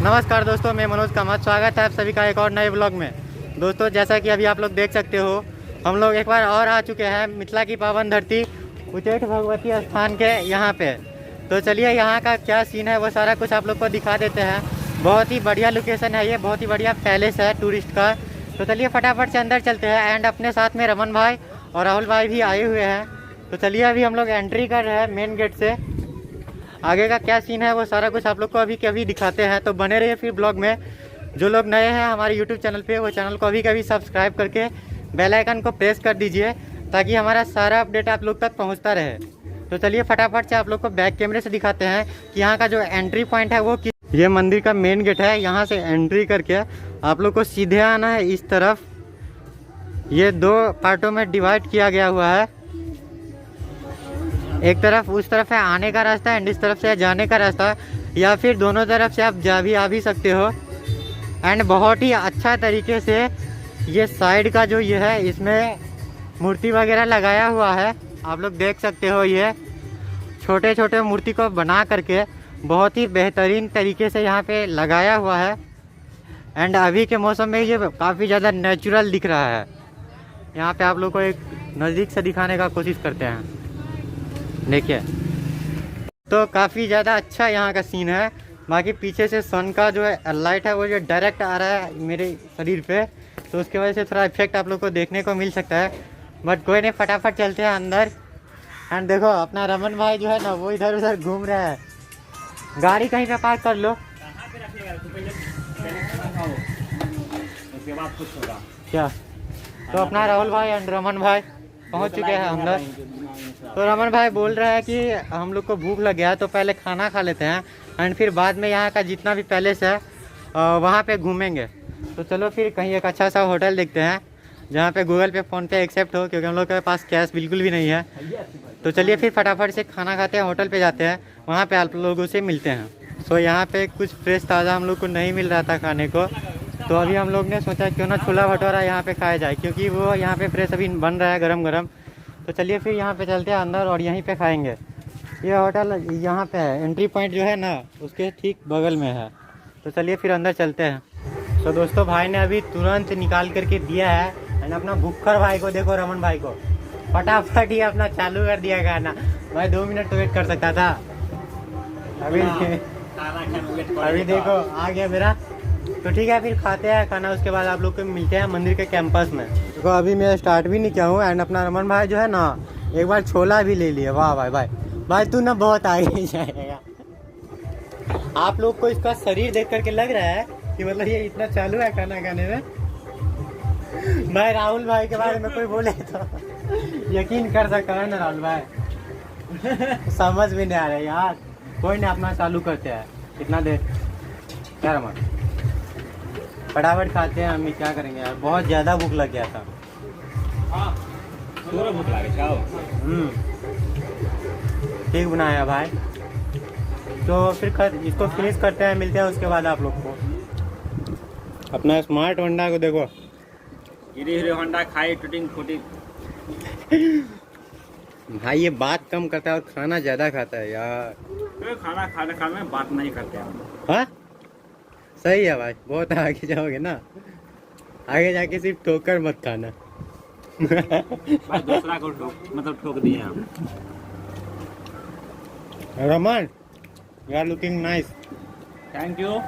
नमस्कार दोस्तों, मैं मनोज कामत। स्वागत है आप सभी का एक और नए ब्लॉग में। दोस्तों, जैसा कि अभी आप लोग देख सकते हो, हम लोग एक बार और आ चुके हैं मिथिला की पावन धरती उच्चैठ भगवती स्थान के यहाँ पे। तो चलिए यहाँ का क्या सीन है वो सारा कुछ आप लोग को दिखा देते हैं। बहुत ही बढ़िया लोकेशन है ये, बहुत ही बढ़िया पैलेस है टूरिस्ट का। तो चलिए फटाफट से अंदर चलते हैं। एंड अपने साथ में रमन भाई और राहुल भाई भी आए हुए हैं। तो चलिए अभी हम लोग एंट्री कर रहे हैं मेन गेट से। आगे का क्या सीन है वो सारा कुछ आप लोग को अभी कभी दिखाते हैं। तो बने रहिए फिर ब्लॉग में। जो लोग नए हैं हमारे यूट्यूब चैनल पे, वो चैनल को अभी कभी सब्सक्राइब करके बेल आइकन को प्रेस कर दीजिए, ताकि हमारा सारा अपडेट आप लोग तक पहुंचता रहे। तो चलिए फटाफट से आप लोग को बैक कैमरे से दिखाते हैं कि यहाँ का जो एंट्री पॉइंट है वो ये मंदिर का मेन गेट है। यहाँ से एंट्री करके आप लोग को सीधे आना है इस तरफ। ये दो पार्टों में डिवाइड किया गया हुआ है। एक तरफ उस तरफ है आने का रास्ता एंड इस तरफ से जाने का रास्ता, या फिर दोनों तरफ से आप आ भी सकते हो। एंड बहुत ही अच्छा तरीके से ये साइड का जो ये है, इसमें मूर्ति वगैरह लगाया हुआ है। आप लोग देख सकते हो, ये छोटे छोटे मूर्ति को बना करके बहुत ही बेहतरीन तरीके से यहाँ पे लगाया हुआ है। एंड अभी के मौसम में ये काफ़ी ज़्यादा नेचुरल दिख रहा है। यहाँ पे आप लोग को एक नज़दीक से दिखाने का कोशिश करते हैं। देखिए, तो काफ़ी ज़्यादा अच्छा यहाँ का सीन है। बाकी पीछे से सन का जो है लाइट है वो जो डायरेक्ट आ रहा है मेरे शरीर पे, तो उसकी वजह से थोड़ा इफेक्ट आप लोग को देखने को मिल सकता है। बट कोई नहीं, फटाफट चलते हैं अंदर। एंड देखो अपना रमन भाई जो है ना, वो इधर उधर घूम रहा है। गाड़ी कहीं पे पार्क कर लो। क्या? तो अपना राहुल भाई एंड रमन भाई पहुंच चुके हैं अंदर। तो रमन भाई बोल रहा है कि हम लोग को भूख लग गया है, तो पहले खाना खा लेते हैं एंड फिर बाद में यहाँ का जितना भी पैलेस है वहाँ पे घूमेंगे। तो चलो फिर कहीं एक अच्छा सा होटल देखते हैं जहाँ पे गूगल पे फ़ोन पे एक्सेप्ट हो, क्योंकि हम लोग के पास कैश बिल्कुल भी नहीं है। तो चलिए फिर फटाफट से खाना खाते हैं, होटल पे जाते हैं, वहाँ पे आप लोगों से मिलते हैं। सो यहाँ पे कुछ फ्रेश ताज़ा हम लोग को नहीं मिल रहा था खाने को, तो अभी हम लोग ने सोचा क्यों ना छोला भटूरा यहाँ पे खाया जाए, क्योंकि वो यहाँ पे फ्रेश अभी बन रहा है गरम गरम। तो चलिए फिर यहाँ पे चलते हैं अंदर और यहीं पे खाएंगे। ये होटल यहाँ पे है, एंट्री पॉइंट जो है ना उसके ठीक बगल में है। तो चलिए फिर अंदर चलते हैं। तो दोस्तों, भाई ने अभी तुरंत निकाल करके दिया है। एंड अपना भुक्खर भाई को देखो, रमन भाई को फटाफट ही अपना चालू कर दिया खाना। भाई 2 मिनट तो वेट कर सकता था। अभी देखो आ गया मेरा। तो ठीक है, फिर खाते हैं खाना, उसके बाद आप लोग को मिलते हैं मंदिर के कैंपस में। देखो अभी मैं स्टार्ट भी नहीं किया हूँ। एंड अपना रमन भाई जो है ना, एक बार छोला भी ले लिया। वाह भाई भाई भाई, तू ना बहुत आगे जाएगा। आप लोग को इसका शरीर देख करके लग रहा है कि मतलब ये इतना चालू है खाना खाने में। मैं राहुल भाई के बारे में कोई बोले तो यकीन कर सकता है ना राहुल भाई। समझ में नहीं आ रहा यार। कोई नहीं, अपना चालू करते हैं। कितना देर क्या रमन, फटाफट खाते हैं। हम क्या करेंगे यार, बहुत ज़्यादा भूख लग गया था। भूख लगे ठीक बनाया भाई। तो फिर इसको फिनिश करते हैं, मिलते हैं उसके बाद आप लोग को। अपना स्मार्ट होंडा को देखो, हीरो होंडा खाई टूटिंग फूटिंग। भाई ये बात कम करता है और खाना ज़्यादा खाता है यार। तो खाना खाने में बात नहीं करते हैं। हाँ सही है भाई, बहुत आगे जाओगे ना, आगे जाके सिर्फ ठोकर मत खाना। भाई दूसरा को ठोक दिए हम। Raman you are looking nice. Thank you.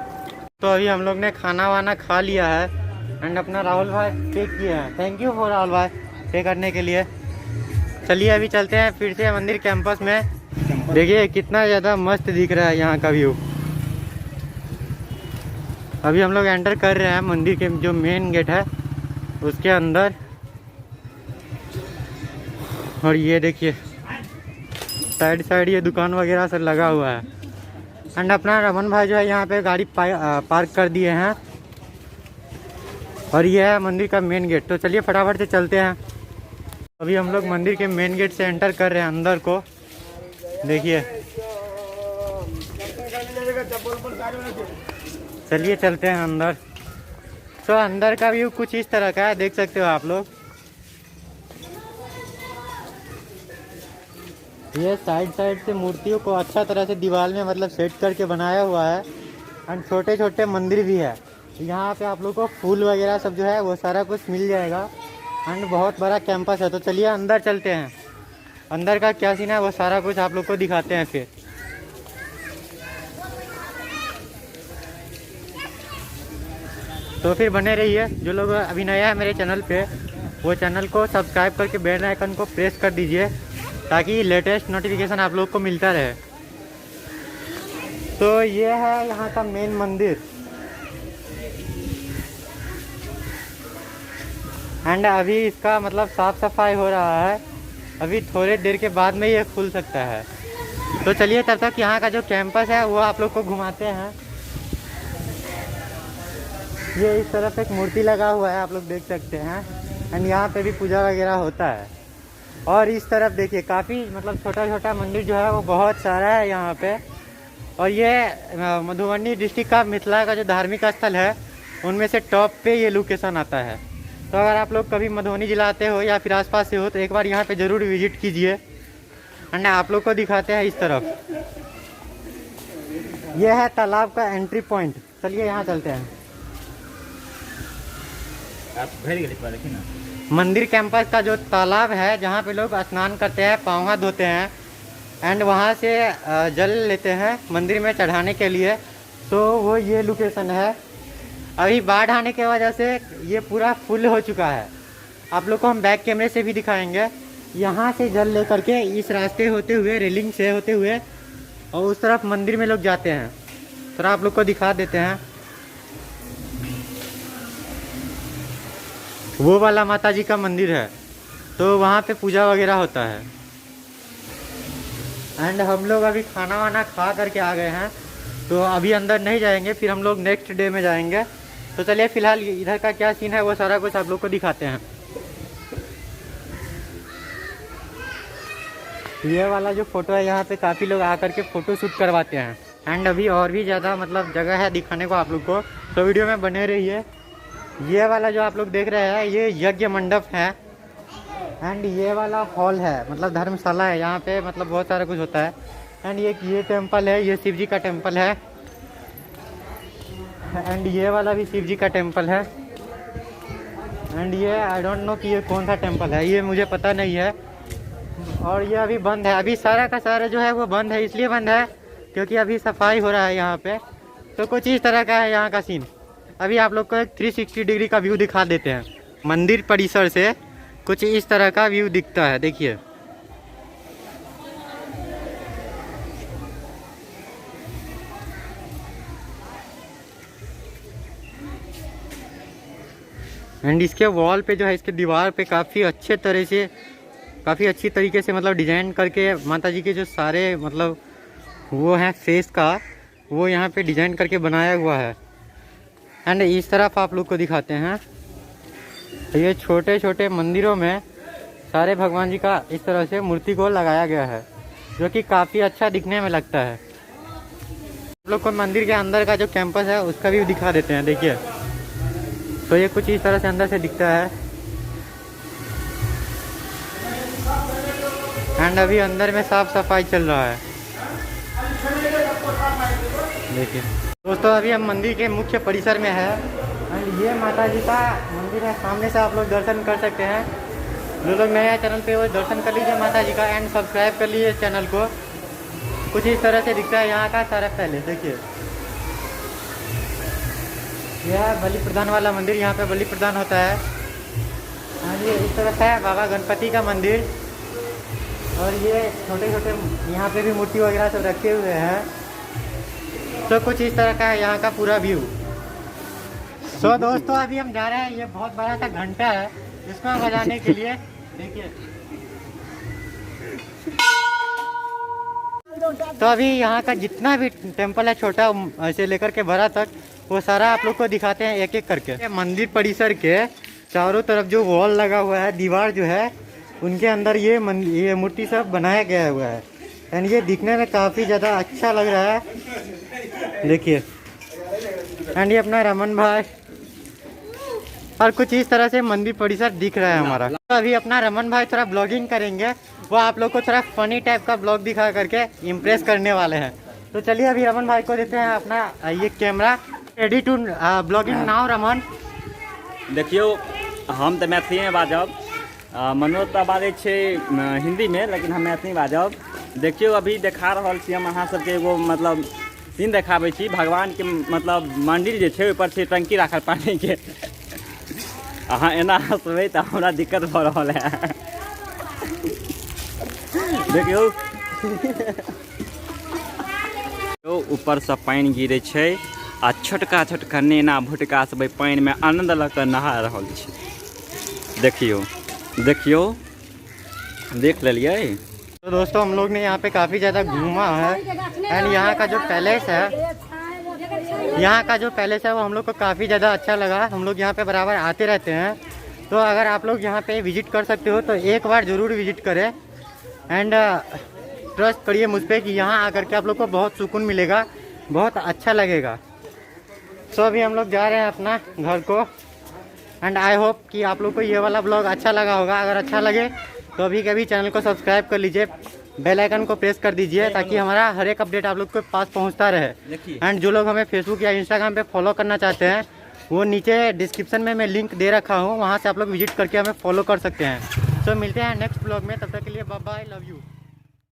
तो अभी हम लोग ने खाना वाना खा लिया है एंड अपना राहुल भाई पे किया है। थैंक यू फॉर राहुल भाई पे करने के लिए। चलिए अभी चलते हैं फिर से मंदिर कैंपस में। देखिए कितना ज़्यादा मस्त दिख रहा है यहाँ का व्यू। अभी हम लोग एंटर कर रहे हैं मंदिर के जो मेन गेट है उसके अंदर। और ये देखिए साइड साइड ये दुकान वगैरह सब लगा हुआ है। एंड अपना रमन भाई जो है यहाँ पे गाड़ी पार्क कर दिए हैं। और ये है मंदिर का मेन गेट। तो चलिए फटाफट से चलते हैं। अभी हम लोग मंदिर के मेन गेट से एंटर कर रहे हैं अंदर को। देखिए, चलिए चलते हैं अंदर। तो अंदर का व्यू कुछ इस तरह का है, देख सकते हो आप लोग। ये साइड साइड से मूर्तियों को अच्छा तरह से दीवार में मतलब सेट करके बनाया हुआ है। एंड छोटे छोटे मंदिर भी है। यहाँ पे आप लोग को फूल वगैरह सब जो है वो सारा कुछ मिल जाएगा। एंड बहुत बड़ा कैंपस है। तो चलिए अंदर चलते हैं, अंदर का क्या सीन है वो सारा कुछ आप लोग को दिखाते हैं फिर। तो फिर बने रहिए। जो लोग अभी नया है मेरे चैनल पे, वो चैनल को सब्सक्राइब करके बेल आइकन को प्रेस कर दीजिए ताकि लेटेस्ट नोटिफिकेशन आप लोग को मिलता रहे। तो ये है यहाँ का मेन मंदिर। एंड अभी इसका मतलब साफ सफाई हो रहा है, अभी थोड़े देर के बाद में ये खुल सकता है। तो चलिए तब तक यहाँ का जो कैंपस है वो आप लोग को घुमाते हैं। ये इस तरफ एक मूर्ति लगा हुआ है, आप लोग देख सकते हैं। एंड यहाँ पे भी पूजा वगैरह होता है। और इस तरफ देखिए काफ़ी मतलब छोटा छोटा मंदिर जो है वो बहुत सारा है यहाँ पे। और ये मधुबनी डिस्ट्रिक्ट का मिथिला का जो धार्मिक स्थल है उनमें से टॉप पे ये लोकेशन आता है। तो अगर आप लोग कभी मधुबनी जिला आते हो या फिर आसपास से हो तो एक बार यहाँ पे ज़रूर विजिट कीजिए। एंड आप लोग को दिखाते हैं इस तरफ, यह है तालाब का एंट्री पॉइंट। चलिए यहाँ चलते हैं। आप देखिए ना, मंदिर कैंपस का जो तालाब है जहाँ पे लोग स्नान करते हैं, पाँव हाथ धोते हैं एंड वहाँ से जल लेते हैं मंदिर में चढ़ाने के लिए। तो वो ये लोकेशन है। अभी बाढ़ आने की वजह से ये पूरा फुल हो चुका है। आप लोग को हम बैक कैमरे से भी दिखाएंगे। यहाँ से जल ले करके इस रास्ते होते हुए, रेलिंग से होते हुए और उस तरफ मंदिर में लोग जाते हैं। थोड़ा आप लोग को दिखा देते हैं। वो वाला माता जी का मंदिर है, तो वहाँ पे पूजा वगैरह होता है। एंड हम लोग अभी खाना वाना खा करके आ गए हैं, तो अभी अंदर नहीं जाएंगे, फिर हम लोग नेक्स्ट डे में जाएंगे। तो चलिए फ़िलहाल इधर का क्या सीन है वो सारा कुछ आप लोग को दिखाते हैं। ये वाला जो फ़ोटो है, यहाँ पे काफ़ी लोग आकर के फ़ोटो शूट करवाते हैं। एंड अभी और भी ज़्यादा मतलब जगह है दिखाने को आप लोग को, तो वीडियो में बने रहिए। ये वाला जो आप लोग देख रहे हैं ये यज्ञ मंडप है। एंड ये वाला हॉल है, मतलब धर्मशाला है। यहाँ पे मतलब बहुत सारा कुछ होता है। एंड ये टेम्पल है, ये शिव जी का टेम्पल है। एंड ये वाला भी शिव जी का टेम्पल है। एंड ये आई डोंट नो कि ये कौन सा टेम्पल है, ये मुझे पता नहीं है। और ये अभी बंद है, अभी सारा का सारा जो है वो बंद है। इसलिए बंद है क्योंकि अभी सफाई हो रहा है यहाँ पे। तो कुछ इस तरह का है यहाँ का सीन। अभी आप लोग को एक 360 डिग्री का व्यू दिखा देते हैं। मंदिर परिसर से कुछ इस तरह का व्यू दिखता है, देखिए। एंड इसके वॉल पे जो है, इसके दीवार पे काफ़ी अच्छे तरह से, काफ़ी अच्छी तरीके से मतलब डिजाइन करके माता जी के जो सारे मतलब वो हैं फेस का, वो यहाँ पे डिजाइन करके बनाया हुआ है। एंड इस तरफ आप लोग को दिखाते हैं, ये छोटे छोटे मंदिरों में सारे भगवान जी का इस तरह से मूर्ति को लगाया गया है, जो कि काफ़ी अच्छा दिखने में लगता है। आप लोग को मंदिर के अंदर का जो कैंपस है उसका भी दिखा देते हैं, देखिए। तो ये कुछ इस तरह से अंदर से दिखता है। एंड अभी अंदर में साफ सफाई चल रहा है, देखिए। दोस्तों अभी हम मंदिर के मुख्य परिसर में है। एंड ये माता जी का मंदिर है, सामने से आप लोग दर्शन कर सकते हैं। जो लोग नए हैं चैनल पे वो दर्शन कर लीजिए माता जी का। एंड सब्सक्राइब कर लीजिए चैनल को। कुछ इस तरह से दिखता है यहाँ का सारा पहले, देखिए। यह है बलि प्रदान वाला मंदिर, यहाँ पे बलि प्रदान होता है। हाँ जी, इस तरफ है बाबा गणपति का मंदिर। और ये छोटे छोटे यहाँ पे भी मूर्ति वगैरह सब रखे हुए हैं। तो कुछ इस तरह का है यहाँ का पूरा व्यू। तो दोस्तों अभी हम जा रहे हैं, ये बहुत बड़ा सा घंटा है, इसको बजाने के लिए, देखिए। तो अभी यहाँ का जितना भी टेम्पल है, छोटा से लेकर के बड़ा तक, वो सारा आप लोग को दिखाते हैं एक एक करके। मंदिर परिसर के चारों तरफ जो वॉल लगा हुआ है, दीवार जो है, उनके अंदर ये मूर्ति सब बनाया गया हुआ है। एंड ये दिखने में काफ़ी ज़्यादा अच्छा लग रहा है, देखिए। एंड ये अपना रमन भाई, और कुछ इस तरह से मंदिर परिसर दिख रहा है हमारा। तो अभी अपना रमन भाई थोड़ा ब्लॉगिंग करेंगे, वो आप लोग को थोड़ा फनी टाइप का ब्लॉग दिखा करके इम्प्रेस करने वाले हैं। तो चलिए अभी रमन भाई को देते हैं अपना ये camera. Ready to blogging now Raman. देखियो हम तो मैथिली में बाजब, मनोज तो बाजै छै हिंदी में, लेकिन हम मैथिली बाजब। देखियो अभी देखा रहल छी हम अहाँ सबके एगो मतलब सीन देखाबै छी। भगवान के मतलब मंदिर जे छै ऊपर छै टंकी राखल पानी के। अहाँ एना हंसबै तऽ हमरा दिक्कत भऽ रहल है। देखियो ऊपर से पानी गिरे छै आ छोटका छोटका नेना भुटका सब पानी में आनंद लऽ कऽ नहा रहल छै। देखियो देखियो देख लियै। तो दोस्तों हम लोग ने यहाँ पे काफ़ी ज़्यादा घूमा है एंड यहाँ का जो पैलेस है वो हम लोग को काफ़ी ज़्यादा अच्छा लगा। हम लोग यहाँ पे बराबर आते रहते हैं, तो अगर आप लोग यहाँ पे विजिट कर सकते हो तो एक बार ज़रूर विजिट करें एंड ट्रस्ट करिए मुझ पर कि यहाँ आकर के आप लोग को बहुत सुकून मिलेगा, बहुत अच्छा लगेगा। सो अभी हम लोग जा रहे हैं अपना घर को एंड आई होप कि आप लोग को ये वाला ब्लॉग अच्छा लगा होगा। अगर अच्छा लगे तो अभी के अभी चैनल को सब्सक्राइब कर लीजिए, बेल आइकन को प्रेस कर दीजिए ताकि हमारा हर एक अपडेट आप लोग के पास पहुंचता रहे। एंड जो लोग हमें फेसबुक या इंस्टाग्राम पे फॉलो करना चाहते हैं वो नीचे डिस्क्रिप्शन में मैं लिंक दे रखा हूँ, वहाँ से आप लोग विजिट करके हमें फॉलो कर सकते हैं। तो मिलते हैं नेक्स्ट ब्लॉग में, तब तक के लिए बाय बाय, लव यू।